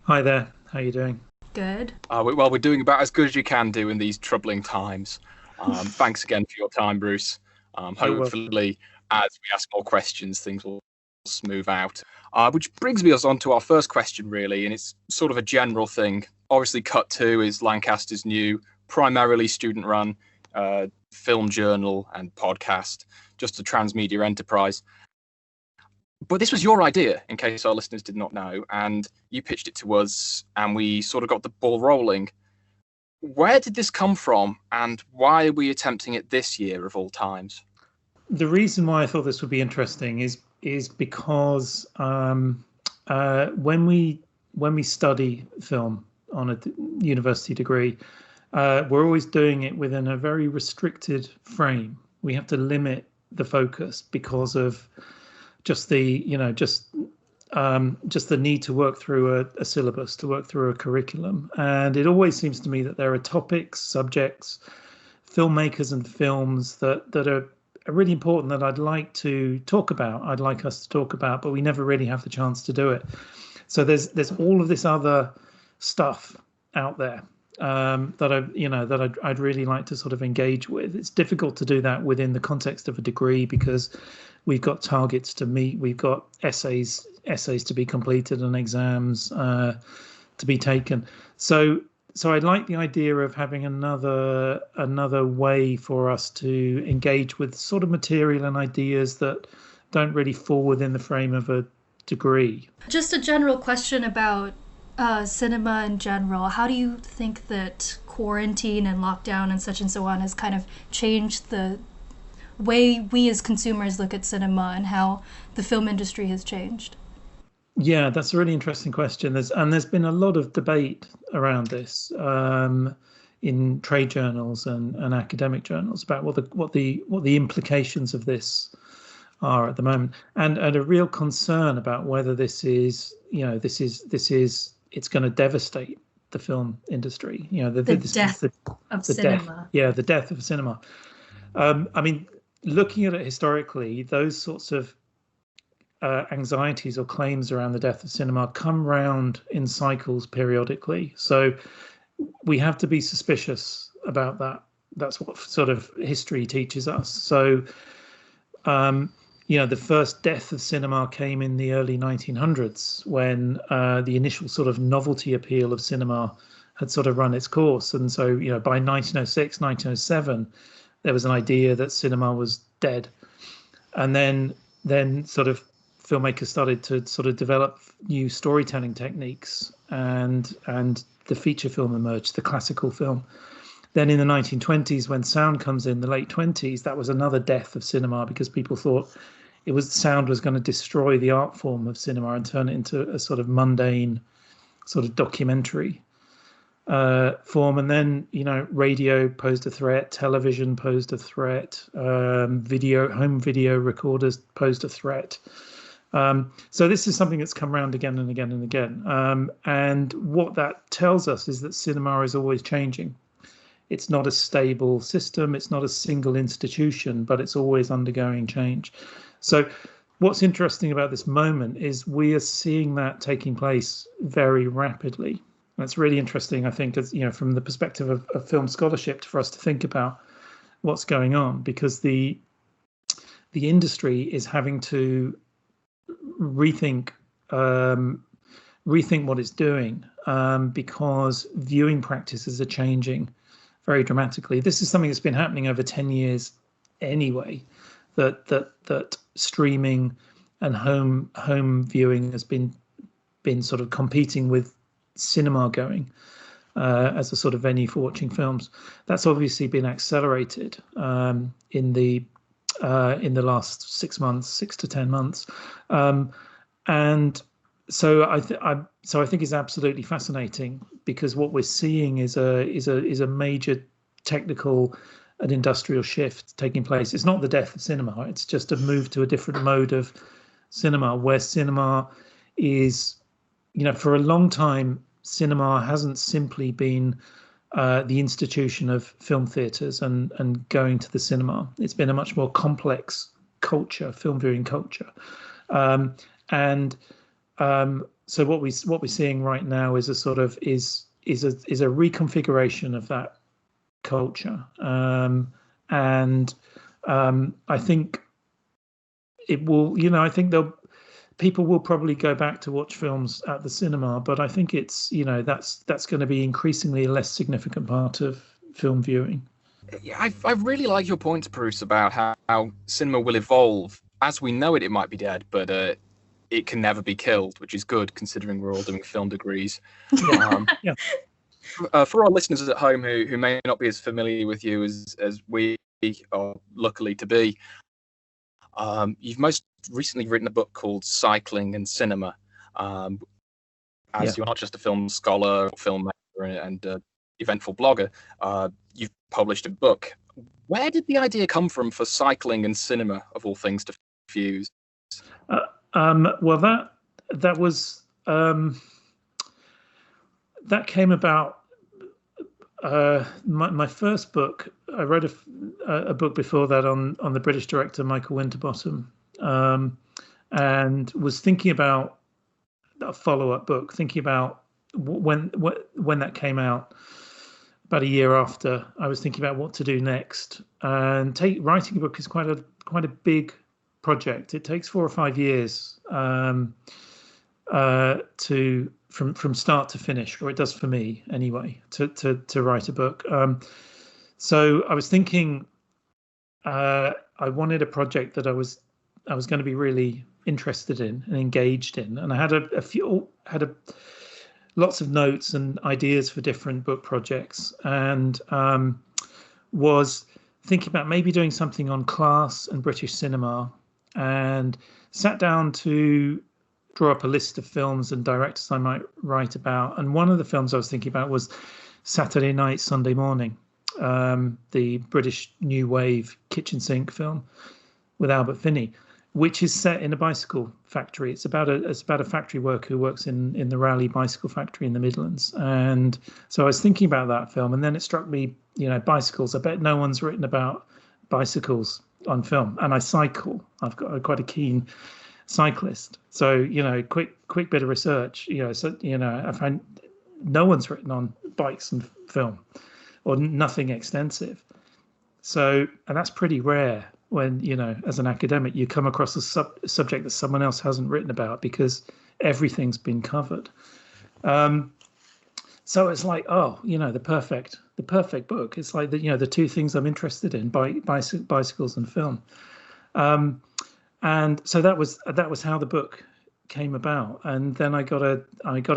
Hi there. How are you doing? Good. Well, we're doing about as good as you can do in these troubling times. Thanks again for your time, Bruce. Hopefully, as we ask more questions, things will smooth out. Which brings us on to our first question, really, and it's sort of a general thing. Obviously, Cut 2 is Lancaster's new, primarily student-run film journal and podcast, just a transmedia enterprise. But this was your idea, in case our listeners did not know, and you pitched it to us, and we sort of got the ball rolling. Where did this come from, and why are we attempting it this year of all times? The reason why I thought this would be interesting is because when we study film, university degree, we're always doing it within a very restricted frame. We have to limit the focus because of just the need to work through a syllabus, to work through a curriculum. And it always seems to me that there are topics, subjects, filmmakers and films that are really important that I'd like to talk about. I'd like us to talk about, but we never really have the chance to do it. So there's all of this other stuff out there I'd really like to sort of engage with. It's difficult to do that within the context of a degree because we've got targets to meet, we've got essays to be completed and exams to be taken. So I like the idea of having another way for us to engage with sort of material and ideas that don't really fall within the frame of a degree. Just a general question about cinema in general. How do you think that quarantine and lockdown and such and so on has kind of changed the way we as consumers look at cinema and how the film industry has changed? Yeah, that's a really interesting question. There's been a lot of debate around this in trade journals and academic journals about what the implications of this are at the moment, and a real concern about whether this is it's going to devastate the film industry. The death of cinema. The death of cinema. I mean, looking at it historically, those sorts of anxieties or claims around the death of cinema come round in cycles periodically. So we have to be suspicious about that. That's what sort of history teaches us. So, the first death of cinema came in the early 1900s when the initial sort of novelty appeal of cinema had sort of run its course. And so, by 1906, 1907, there was an idea that cinema was dead. And then sort of filmmakers started to sort of develop new storytelling techniques, and the feature film emerged, the classical film. Then in the 1920s, when sound comes in, the late 20s, that was another death of cinema because people thought sound was going to destroy the art form of cinema and turn it into a sort of mundane sort of documentary form. And then, radio posed a threat, television posed a threat, home video recorders posed a threat. So this is something that's come around again and again and again. And what that tells us is that cinema is always changing. It's not a stable system. It's not a single institution, but it's always undergoing change. So what's interesting about this moment is we are seeing that taking place very rapidly. That's really interesting, I think, as from the perspective of film scholarship, for us to think about what's going on, because the industry is having to rethink what it's doing because viewing practices are changing very dramatically. This is something that's been happening over 10 years anyway, that streaming and home viewing has been sort of competing with cinema going as a sort of venue for watching films. That's obviously been accelerated in the last 6 to 10 months, and so I think it's absolutely fascinating because what we're seeing is a major technical and industrial shift taking place. It's not the death of cinema; it's just a move to a different mode of cinema, where cinema is, for a long time, cinema hasn't simply been the institution of film theatres and going to the cinema. It's been a much more complex culture, film viewing culture, so what we're seeing right now is a sort of is a reconfiguration of that culture, and I think it will. I think people will probably go back to watch films at the cinema, but I think it's that's going to be increasingly a less significant part of film viewing. Yeah, I really like your points, Bruce, about how cinema will evolve. As we know it, it might be dead, but it can never be killed, which is good considering we're all doing film degrees. Yeah. For our listeners at home who may not be as familiar with you as we are luckily to be, you've most recently written a book called Cycling and Cinema. You're not just a film scholar or filmmaker, and eventful blogger. You've published a book. Where did the idea come from for cycling and cinema, of all things, to fuse? Well, that was that came about. My first book, I wrote a book before that on the British director Michael Winterbottom, and was thinking about a follow-up book, thinking about when that came out. About a year after, I was thinking about what to do next. And writing a book is quite a big project. It takes 4 or 5 years from start to finish, or it does for me anyway, to write a book. So I was thinking, I wanted a project that I was going to be really interested in and engaged in, and I had lots of notes and ideas for different book projects, and was thinking about maybe doing something on class and British cinema, and sat down to draw up a list of films and directors I might write about. And one of the films I was thinking about was Saturday Night, Sunday Morning, the British New Wave kitchen sink film with Albert Finney, which is set in a bicycle factory. It's about a factory worker who works in the Raleigh bicycle factory in the Midlands. And so I was thinking about that film, and then it struck me, bicycles. I bet no one's written about bicycles on film. And I cycle. I've got quite a keen cyclist. So, quick bit of research. I find no one's written on bikes and film, or nothing extensive. So, and that's pretty rare. When, as an academic, you come across a subject that someone else hasn't written about, because everything's been covered. So it's like, the perfect book. It's like the two things I'm interested in: bicycles and film. And so that was how the book came about. And then I got a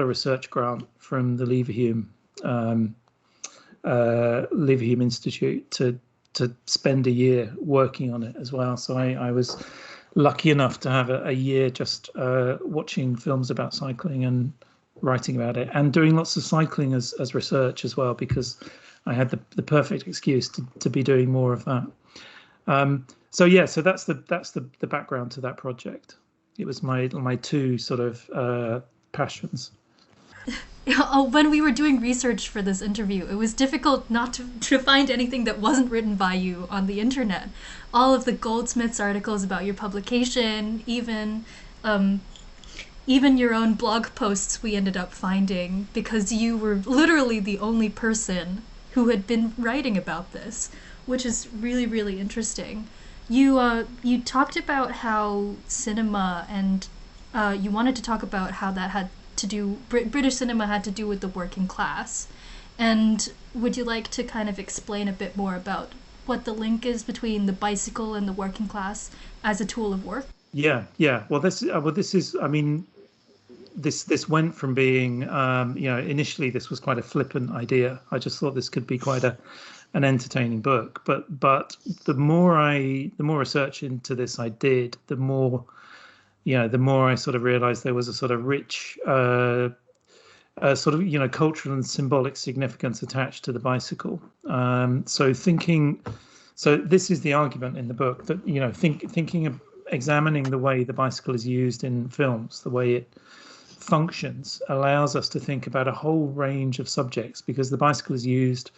research grant from the Leverhulme Institute to spend a year working on it as well. So I was lucky enough to have a year just watching films about cycling and writing about it, and doing lots of cycling as research as well, because I had the perfect excuse to be doing more of that. So that's the background to that project. It was my two sort of passions. When we were doing research for this interview, it was difficult not to find anything that wasn't written by you on the internet. All of the Goldsmiths articles about your publication, even your own blog posts we ended up finding, because you were literally the only person who had been writing about this, which is really, really interesting. You talked about how cinema, and you wanted to talk about how that had to do, British cinema had to do with the working class. And would you like to kind of explain a bit more about what the link is between the bicycle and the working class as a tool of work? Yeah. Well, this is, I mean, this went from being, initially this was quite a flippant idea. I just thought this could be quite an entertaining book. But the more research into this I did, the more I sort of realized there was a sort of rich cultural and symbolic significance attached to the bicycle. So this is the argument in the book, that, examining the way the bicycle is used in films, the way it functions, allows us to think about a whole range of subjects, because the bicycle is used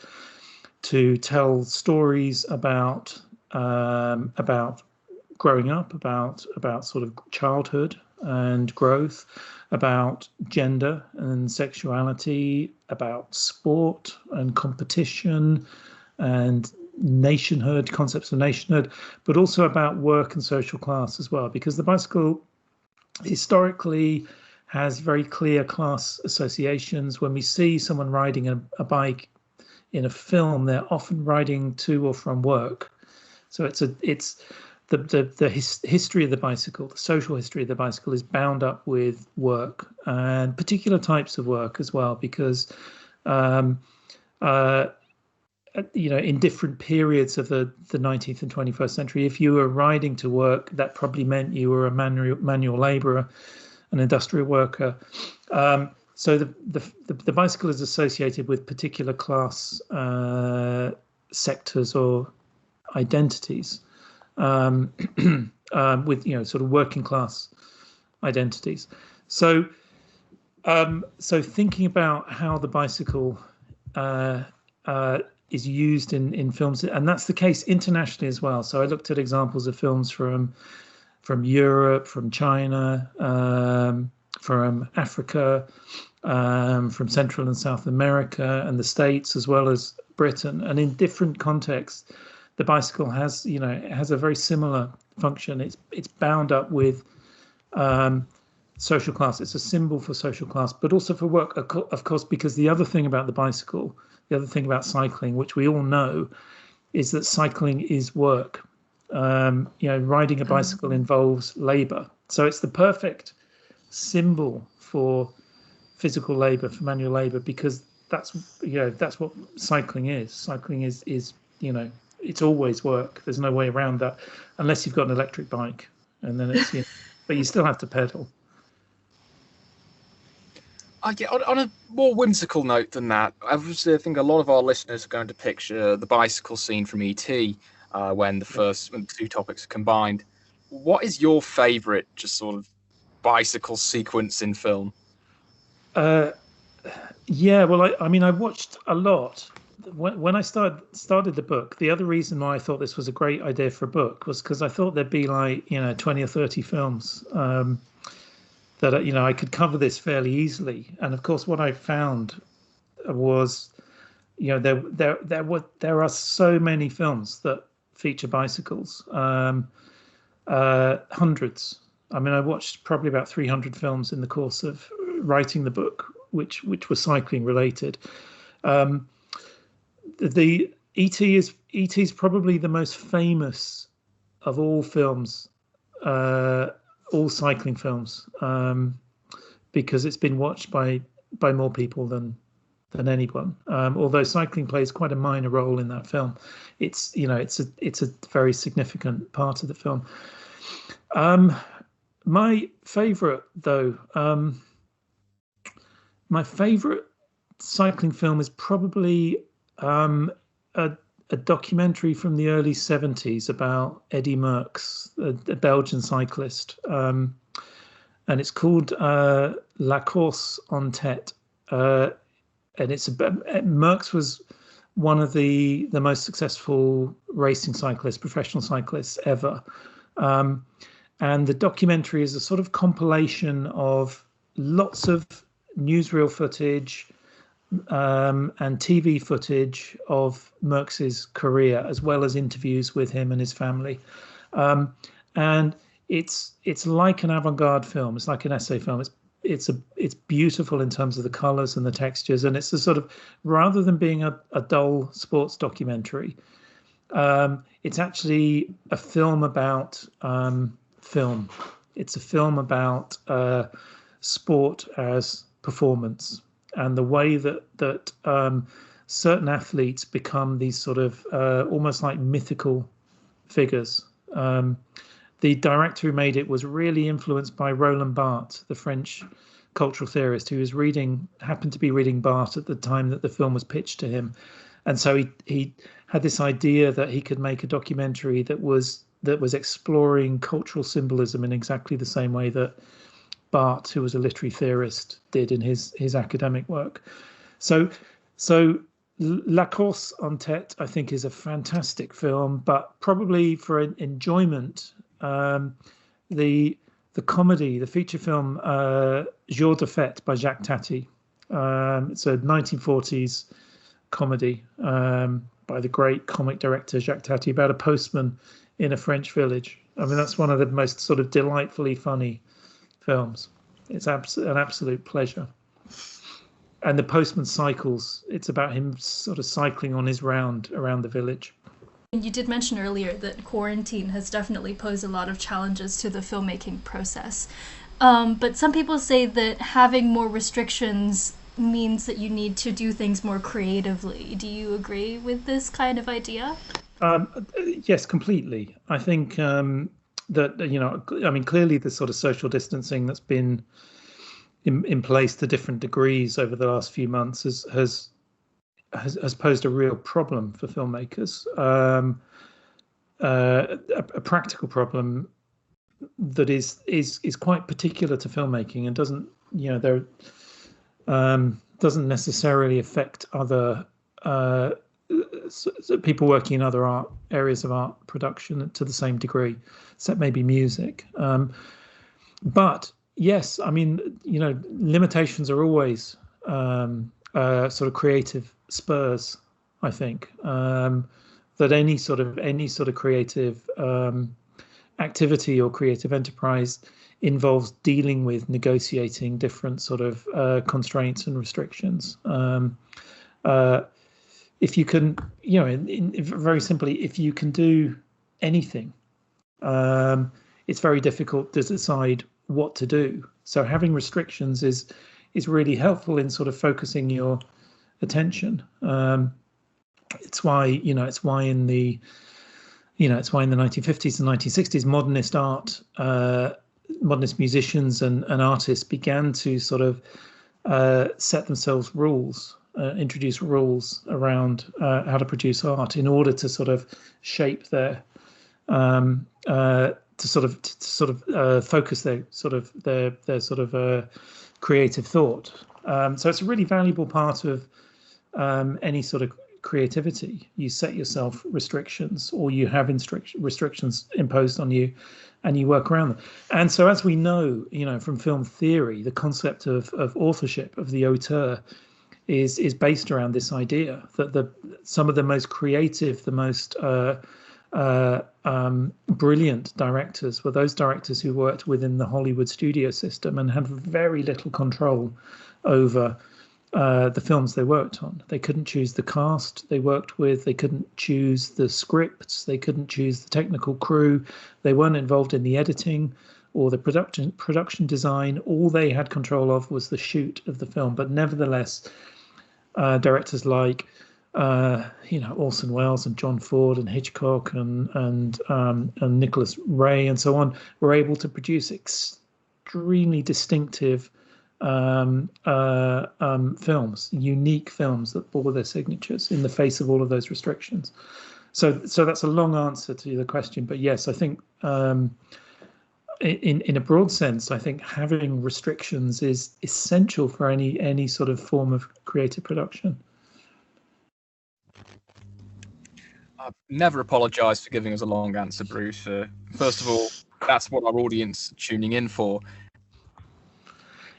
to tell stories about growing up, about sort of childhood and growth, about gender and sexuality, about sport and competition and nationhood, concepts of nationhood, but also about work and social class as well, because the bicycle historically has very clear class associations. When we see someone riding a bike in a film, they're often riding to or from work. So it's the history of the bicycle, the social history of the bicycle, is bound up with work, and particular types of work as well, because in different periods of the 19th and 21st century, if you were riding to work, that probably meant you were a manual labourer, an industrial worker. so the bicycle is associated with particular class sectors or identities, with sort of working class identities. So thinking about how the bicycle is used in films, and that's the case internationally as well. So I looked at examples of films from Europe, from China, from Africa, from Central and South America, and the States, as well as Britain. And in different contexts, the bicycle has a very similar function. It's bound up with social class. It's a symbol for social class, but also for work, of course, because the other thing about the bicycle, the other thing about cycling, which we all know, is that cycling is work. Riding a bicycle involves labor. So it's the perfect symbol for physical labor, for manual labor, because that's what cycling is. Cycling is it's always work. There's no way around that, unless you've got an electric bike, and then it's but you still have to pedal. On a more whimsical note than that, obviously, I think a lot of our listeners are going to picture the bicycle scene from E.T. When the two topics are combined. What is your favourite, just sort of bicycle sequence in film? Well, I watched a lot. When I started the book, the other reason why I thought this was a great idea for a book was because I thought there'd be 20 or 30 films that I could cover this fairly easily. And of course, what I found was there are so many films that feature bicycles, hundreds. I mean, I watched probably about 300 films in the course of writing the book, which were cycling related. The E.T. is probably the most famous of all films, all cycling films, because it's been watched by more people than anyone. Although cycling plays quite a minor role in that film, it's a very significant part of the film. My favorite cycling film is probably a documentary from the early 70s about Eddy Merckx, a Belgian cyclist, and it's called La Course en Tête. And Merckx was one of the most successful racing cyclists, professional cyclists ever. And the documentary is a sort of compilation of lots of newsreel footage and TV footage of Merckx's career, as well as interviews with him and his family. And it's like an avant-garde film. It's like an essay film. It's beautiful in terms of the colors and the textures, and it's a sort of, rather than being a dull sports documentary, it's actually a film about film. It's a film about sport as performance, and the way that certain athletes become these sort of almost like mythical figures. The director who made it was really influenced by Roland Barthes, the French cultural theorist, who happened to be reading Barthes at the time that the film was pitched to him. And so he had this idea that he could make a documentary that was exploring cultural symbolism in exactly the same way that Barthes, who was a literary theorist, did in his academic work. So La Course en Tête, I think, is a fantastic film, but probably for enjoyment, the comedy, the feature film Jour de Fête by Jacques Tati. It's a 1940s comedy by the great comic director Jacques Tati about a postman in a French village. I mean, that's one of the most sort of delightfully funny films. It's an absolute pleasure. And the postman cycles. It's about him sort of cycling on his round around the village. You did mention earlier that quarantine has definitely posed a lot of challenges to the filmmaking process. But some people say that having more restrictions means that you need to do things more creatively. Do you agree with this kind of idea? Yes, completely. I think that, clearly the sort of social distancing that's been in place to different degrees over the last few months has posed a real problem for filmmakers. A practical problem that is quite particular to filmmaking and doesn't doesn't necessarily affect other people working in other areas of art production to the same degree, except maybe music. But yes, I mean, limitations are always sort of creative spurs. I think that any sort of creative activity or creative enterprise involves dealing with negotiating different sort of constraints and restrictions. If you can, very simply, if you can do anything, it's very difficult to decide what to do. So having restrictions is really helpful in sort of focusing your attention. It's why in the 1950s and 1960s, modernist art, modernist musicians and artists began to sort of set themselves rules, introduce rules around how to produce art in order to sort of shape their focus their creative thought. So it's a really valuable part of any sort of creativity. You set yourself restrictions, or you have restrictions imposed on you, and you work around them. And so, as we know, from film theory, the concept of authorship, of the auteur, is based around this idea that some of the most creative, the most brilliant directors were those directors who worked within the Hollywood studio system and had very little control over the films they worked on. They couldn't choose the cast they worked with. They couldn't choose the scripts. They couldn't choose the technical crew. They weren't involved in the editing or the production design. All they had control of was the shoot of the film. But nevertheless, directors like Orson Welles and John Ford and Hitchcock and Nicholas Ray and so on were able to produce extremely distinctive films, unique films that bore their signatures in the face of all of those restrictions. So that's a long answer to the question, but yes, I think in a broad sense, I think having restrictions is essential for any sort of form of creative production. Never apologise for giving us a long answer, Bruce. First of all, that's what our audience are tuning in for.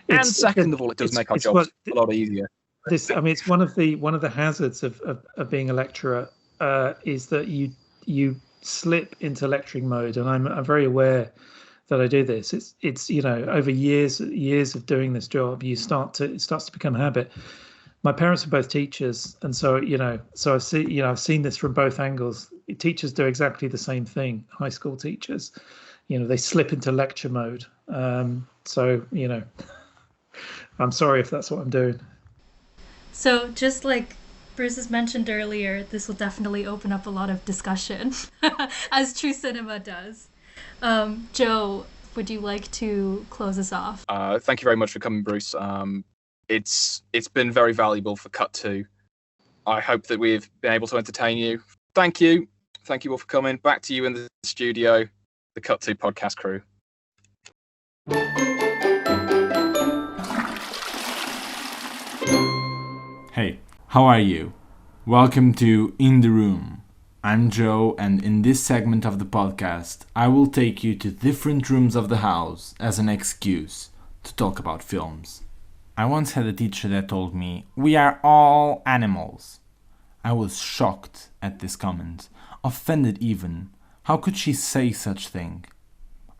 And second of all, it does make our jobs a lot easier. It's one of the hazards of being a lecturer is that you slip into lecturing mode, and I'm very aware that I do this. It's over years of doing this job, it starts to become a habit. My parents are both teachers, and so I've seen this from both angles. Teachers do exactly the same thing. High school teachers, they slip into lecture mode. I'm sorry if that's what I'm doing. So just like Bruce has mentioned earlier, this will definitely open up a lot of discussion, as true cinema does. Joe, would you like to close us off? Thank you very much for coming, Bruce. It's been very valuable for Cut 2. I hope that we've been able to entertain you. Thank you. Thank you all for coming. Back to you in the studio, the Cut 2 podcast crew. Hey, how are you? Welcome to In the Room. I'm Joe, and in this segment of the podcast, I will take you to different rooms of the house as an excuse to talk about films. I once had a teacher that told me, "We are all animals." I was shocked at this comment, offended even. How could she say such thing?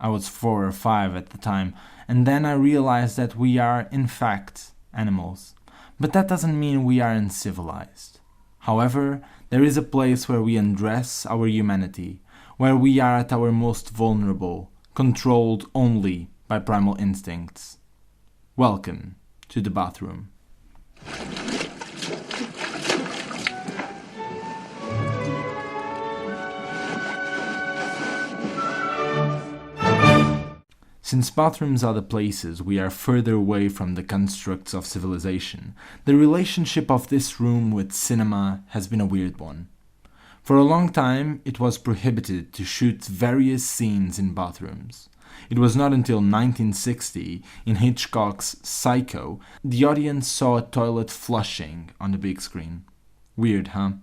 I was 4 or 5 at the time, and then I realized that we are, in fact, animals. But that doesn't mean we are uncivilized. However, there is a place where we undress our humanity, where we are at our most vulnerable, controlled only by primal instincts. Welcome to the bathroom. Since bathrooms are the places we are further away from the constructs of civilization, the relationship of this room with cinema has been a weird one. For a long time, it was prohibited to shoot various scenes in bathrooms. It was not until 1960, in Hitchcock's Psycho, the audience saw a toilet flushing on the big screen. Weird, huh?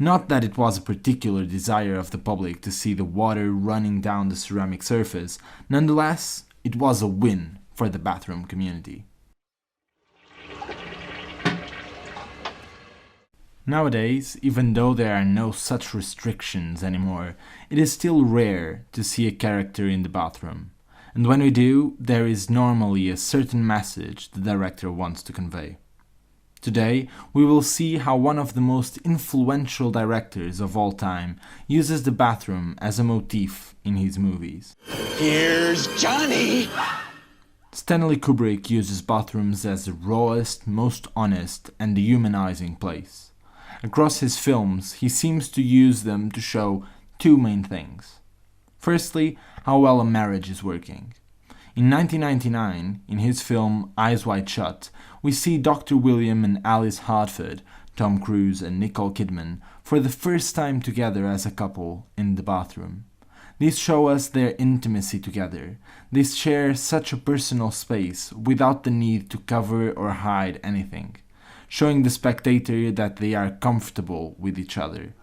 Not that it was a particular desire of the public to see the water running down the ceramic surface, nonetheless, it was a win for the bathroom community. Nowadays, even though there are no such restrictions anymore, it is still rare to see a character in the bathroom. And when we do, there is normally a certain message the director wants to convey. Today, we will see how one of the most influential directors of all time uses the bathroom as a motif in his movies. Here's Johnny! Stanley Kubrick uses bathrooms as the rawest, most honest, and dehumanizing place. Across his films, he seems to use them to show two main things. Firstly, how well a marriage is working. In 1999, in his film Eyes Wide Shut, we see Dr. William and Alice Hartford, Tom Cruise and Nicole Kidman, for the first time together as a couple in the bathroom. These show us their intimacy together. They share such a personal space without the need to cover or hide anything, showing the spectator that they are comfortable with each other.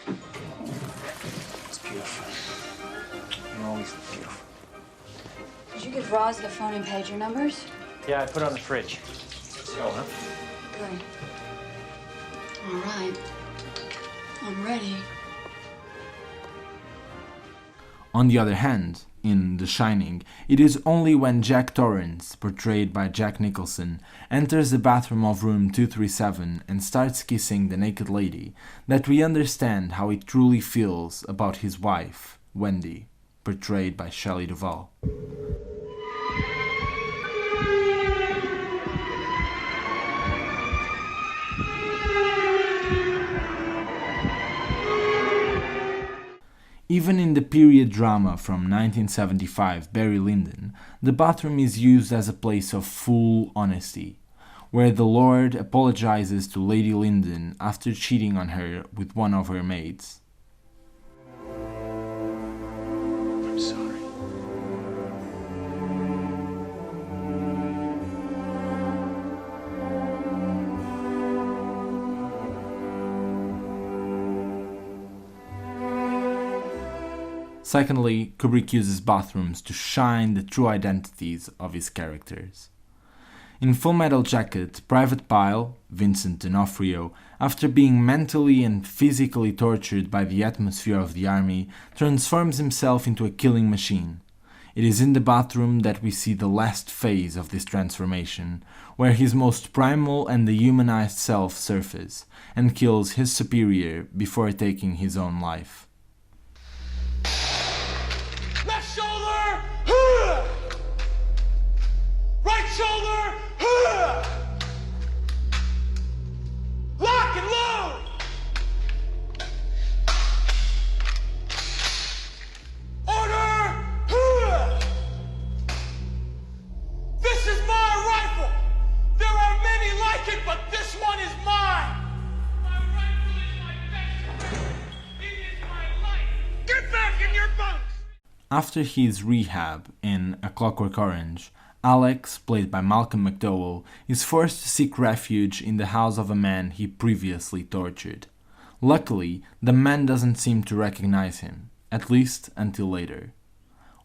It's beautiful. You're always beautiful. Did you give Roz the phone and pager numbers? Yeah, I put it on the fridge. Go, huh? Good. All right. I'm ready. On the other hand, in The Shining, it is only when Jack Torrance, portrayed by Jack Nicholson, enters the bathroom of room 237 and starts kissing the naked lady that we understand how he truly feels about his wife, Wendy, portrayed by Shelley Duvall. Even in the period drama from 1975, Barry Lyndon, the bathroom is used as a place of full honesty, where the Lord apologizes to Lady Lyndon after cheating on her with one of her maids. I'm sorry. Secondly, Kubrick uses bathrooms to shine the true identities of his characters. In Full Metal Jacket, Private Pyle, Vincent D'Onofrio, after being mentally and physically tortured by the atmosphere of the army, transforms himself into a killing machine. It is in the bathroom that we see the last phase of this transformation, where his most primal and dehumanized self surfaces, and kills his superior before taking his own life. Left shoulder! Right shoulder! Lock and load! Order! This is my rifle! There are many like it, but this one is mine! My rifle is my best friend! It is my life! Get back in your bunks! After his rehab in A Clockwork Orange, Alex, played by Malcolm McDowell, is forced to seek refuge in the house of a man he previously tortured. Luckily, the man doesn't seem to recognize him, at least until later.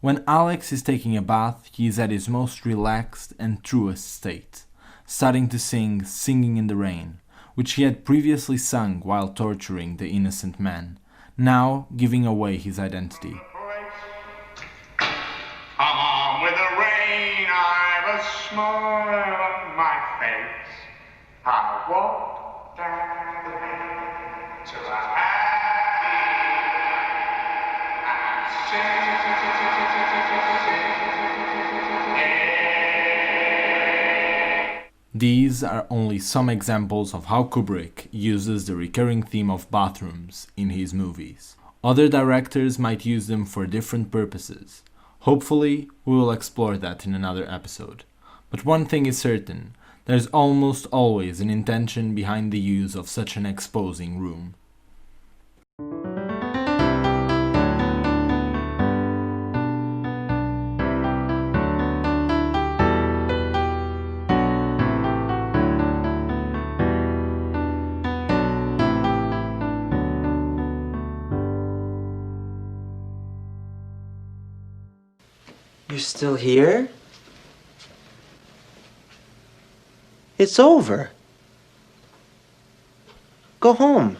When Alex is taking a bath, he is at his most relaxed and truest state, starting to sing Singing in the Rain, which he had previously sung while torturing the innocent man, now giving away his identity. Come on with the rain, I've a smile on my face. I walk down the lane to a happy These are only some examples of how Kubrick uses the recurring theme of bathrooms in his movies. Other directors might use them for different purposes. Hopefully, we will explore that in another episode. But one thing is certain, there's almost always an intention behind the use of such an exposing room. You're still here? It's over. Go home.